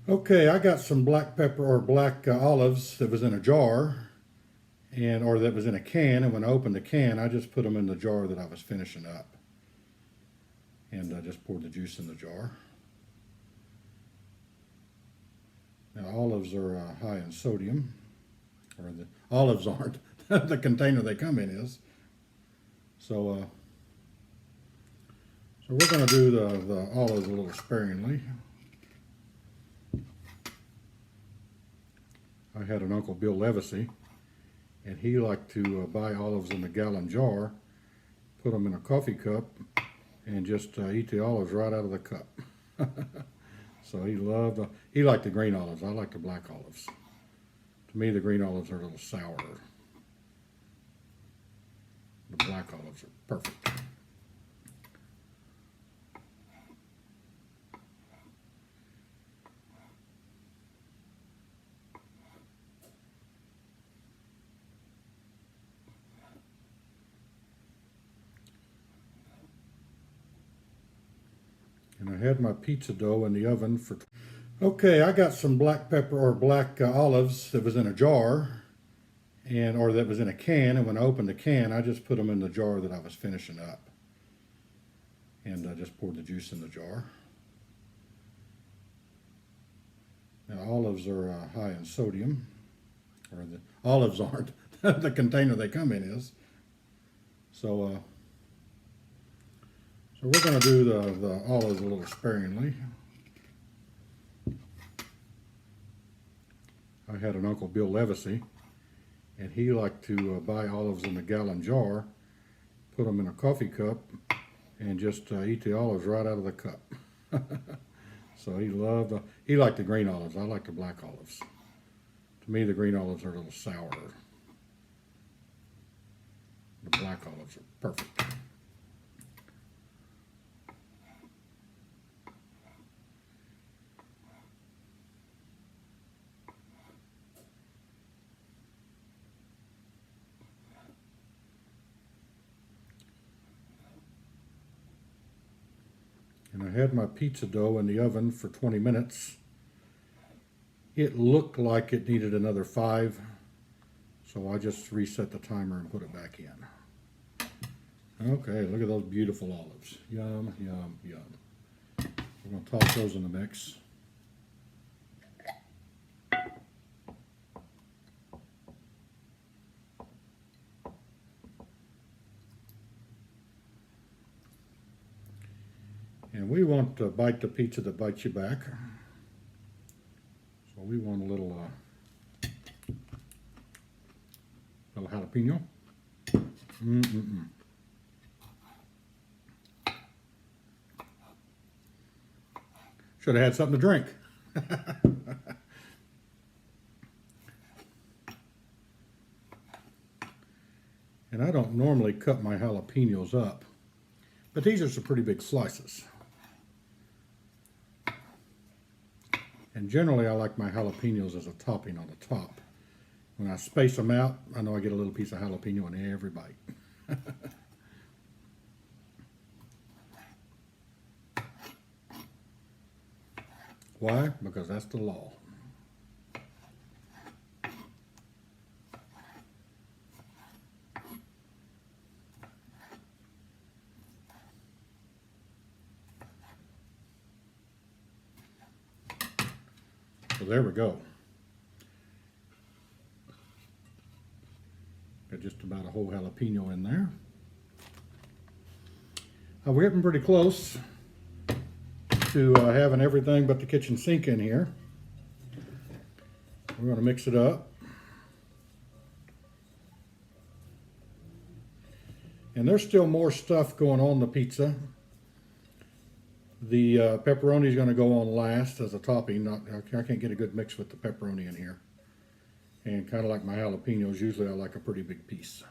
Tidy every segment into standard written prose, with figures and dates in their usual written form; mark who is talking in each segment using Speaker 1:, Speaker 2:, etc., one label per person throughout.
Speaker 1: Okay, I got some black pepper or black olives that was in a jar or that was in a can, and when I opened the can, I just put them in the jar that I was finishing up. And I just poured the juice in the jar. Now, olives are high in sodium, or the olives aren't. The container they come in is. So we're going to do the olives a little sparingly. I had an Uncle Bill Levacy, and he liked to buy olives in a gallon jar, put them in a coffee cup, and just eat the olives right out of the cup. So he liked the green olives. I like the black olives. To me, the green olives are a little sour. The black olives are perfect. And I had my pizza dough in the oven for... Okay, I got some black pepper or black olives that was in a jar or that was in a can, and when I opened the can, I just put them in the jar that I was finishing up. And I just poured the juice in the jar. Now, olives are high in sodium, or the olives aren't. The container they come in is. So we're going to do the olives a little sparingly. I had an Uncle Bill Levacy, and he liked to buy olives in a gallon jar, put them in a coffee cup, and just eat the olives right out of the cup. So he liked the green olives. I like the black olives. To me, the green olives are a little sour. The black olives are perfect. And I had my pizza dough in the oven for 20 minutes. It looked like it needed another 5, so I just reset the timer and put it back in. Okay, look at those beautiful olives. Yum, yum, yum. We're going to toss those in the mix. And we want to bite the pizza that bites you back. So we want a little jalapeno. Should have had something to drink. And I don't normally cut my jalapenos up, but these are some pretty big slices. And generally I like my jalapenos as a topping on the top. When I space them out, I know I get a little piece of jalapeno in every bite. Why? Because that's the law. So there we go. Got just about a whole jalapeno in there. We're getting pretty close to having everything but the kitchen sink in here. We're going to mix it up. And there's still more stuff going on the pizza. The pepperoni is going to go on last as a topping. I can't get a good mix with the pepperoni in here. And kind of like my jalapenos, usually I like a pretty big piece.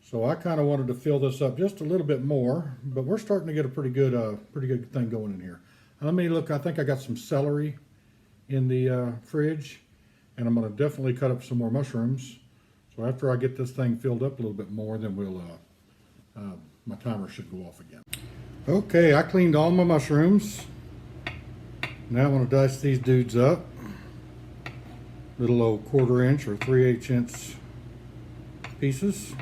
Speaker 1: So I kind of wanted to fill this up just a little bit more, but we're starting to get a pretty good thing going in here. Let me look. I think I got some celery in the fridge, and I'm going to definitely cut up some more mushrooms. So after I get this thing filled up a little bit more, then my timer should go off again. Okay, I cleaned all my mushrooms. Now I'm going to dice these dudes up. Little old 1/4 inch or 3/8 inch pieces.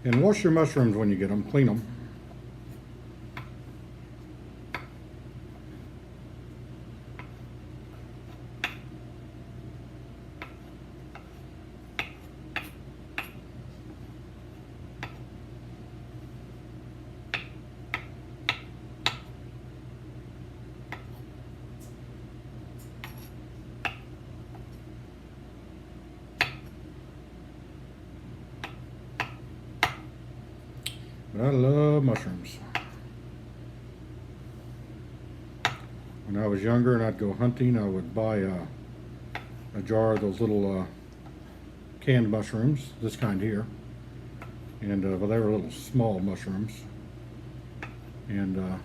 Speaker 1: And wash your mushrooms when you get them, clean them. But I love mushrooms. When I was younger and I'd go hunting, I would buy a jar of those little canned mushrooms, this kind here. And well, they were little small mushrooms. And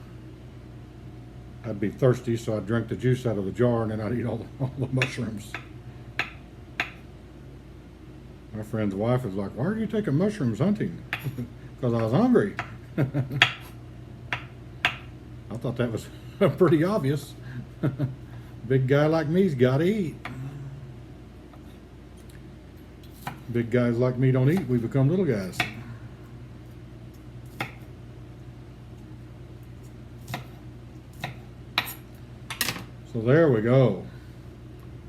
Speaker 1: I'd be thirsty, so I'd drink the juice out of the jar and then I'd eat all the mushrooms. My friend's wife was like, "Why are you taking mushrooms hunting?" Because I was hungry. I thought that was pretty obvious. Big guy like me's gotta eat. Big guys like me don't eat, we become little guys. So there we go.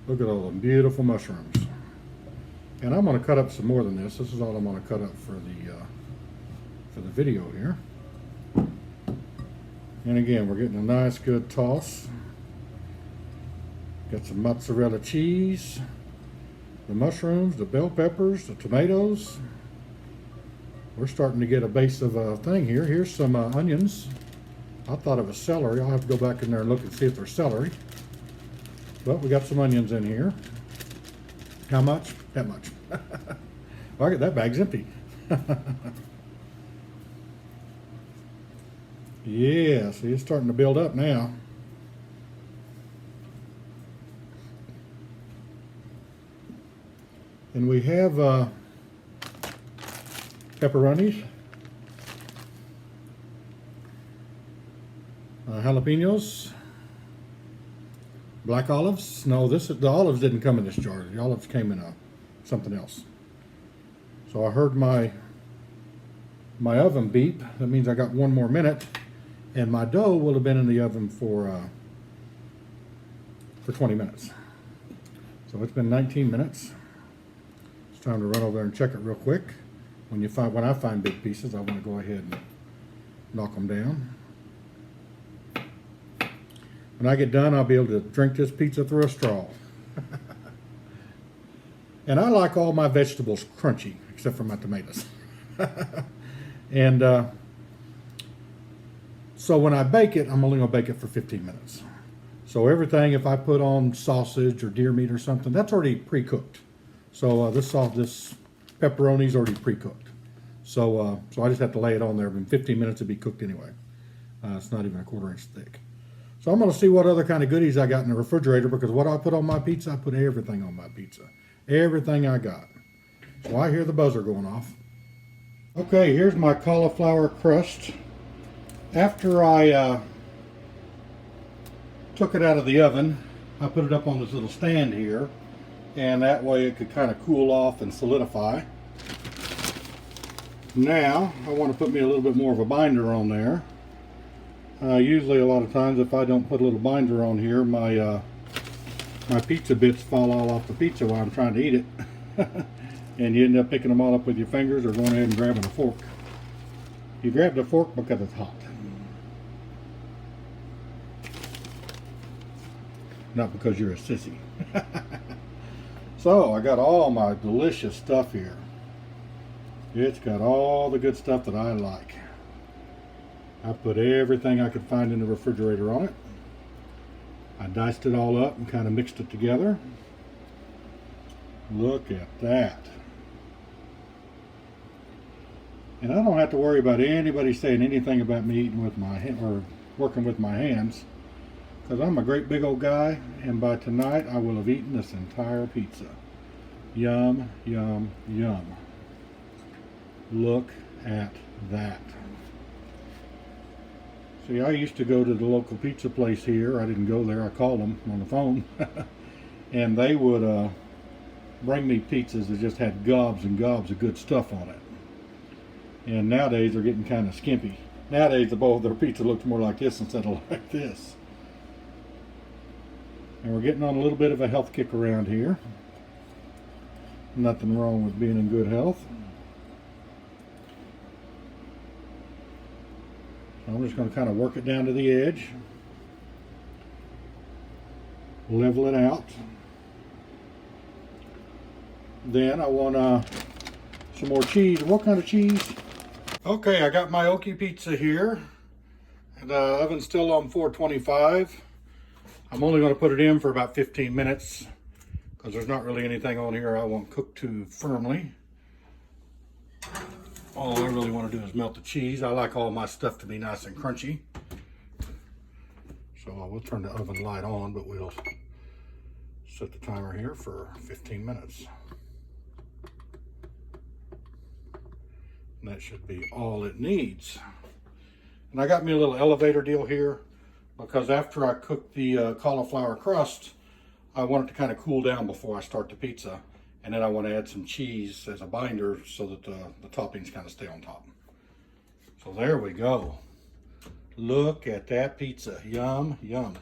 Speaker 1: Look at all the beautiful mushrooms. And I'm going to cut up some more than this. This is all I'm going to cut up for the video here. And again, we're getting a nice good toss. Got some mozzarella cheese, the mushrooms, the bell peppers, the tomatoes. We're starting to get a base of a thing here. Here's some onions. I thought it was celery. I'll have to go back in there and look and see if there's celery. But we got some onions in here. How much? That much. Well, that bag's empty. Yeah, see, it's starting to build up now. And we have pepperonis, jalapenos, black olives. No, the olives didn't come in this jar. The olives came in something else. So I heard my oven beep. That means I got 1 more minute, and my dough will have been in the oven for 20 minutes. So it's been 19 minutes. It's time to run over there and check it real quick. When I find big pieces, I want to go ahead and knock them down. When I get done, I'll be able to drink this pizza through a straw. And I like all my vegetables crunchy, except for my tomatoes. And so when I bake it, I'm only going to bake it for 15 minutes. So everything, if I put on sausage or deer meat or something, that's already pre-cooked. So this pepperoni is already pre-cooked. So I just have to lay it on there. In 15 minutes, it'll be cooked anyway. It's not even a 1/4 inch thick. So I'm going to see what other kind of goodies I got in the refrigerator, because what I put on my pizza, I put everything on my pizza. Everything I got. So I hear the buzzer going off. Okay, here's my cauliflower crust. After I took it out of the oven, I put it up on this little stand here, and that way it could kind of cool off and solidify. Now, I want to put me a little bit more of a binder on there. Usually a lot of times if I don't put a little binder on here, my pizza bits fall all off the pizza while I'm trying to eat it. And you end up picking them all up with your fingers or going ahead and grabbing a fork. You grab the fork because it's hot. Not because you're a sissy. So I got all my delicious stuff here. It's got all the good stuff that I like. I put everything I could find in the refrigerator on it. I diced it all up and kind of mixed it together. Look at that. And I don't have to worry about anybody saying anything about me eating with my or working with my hands, because I'm a great big old guy, and by tonight I will have eaten this entire pizza. Yum, yum, yum. Look at that. See, I used to go to the local pizza place here. I didn't go there, I called them on the phone. And they would bring me pizzas that just had gobs and gobs of good stuff on it. And nowadays they're getting kind of skimpy. Nowadays the bowl of their pizza looks more like this instead of like this. And we're getting on a little bit of a health kick around here. Nothing wrong with being in good health. So I'm just going to kind of work it down to the edge. Level it out. Then I want some more cheese. What kind of cheese? Okay, I got my Oki pizza here. And the oven's still on 425. I'm only going to put it in for about 15 minutes because there's not really anything on here I want cooked too firmly. All I really want to do is melt the cheese. I like all my stuff to be nice and crunchy. So we'll turn the oven light on, but we'll set the timer here for 15 minutes. And that should be all it needs. And I got me a little elevator deal here because after I cook the cauliflower crust, I want it to kind of cool down before I start the pizza. And then I want to add some cheese as a binder so that the toppings kind of stay on top. So there we go. Look at that pizza. Yum, yum.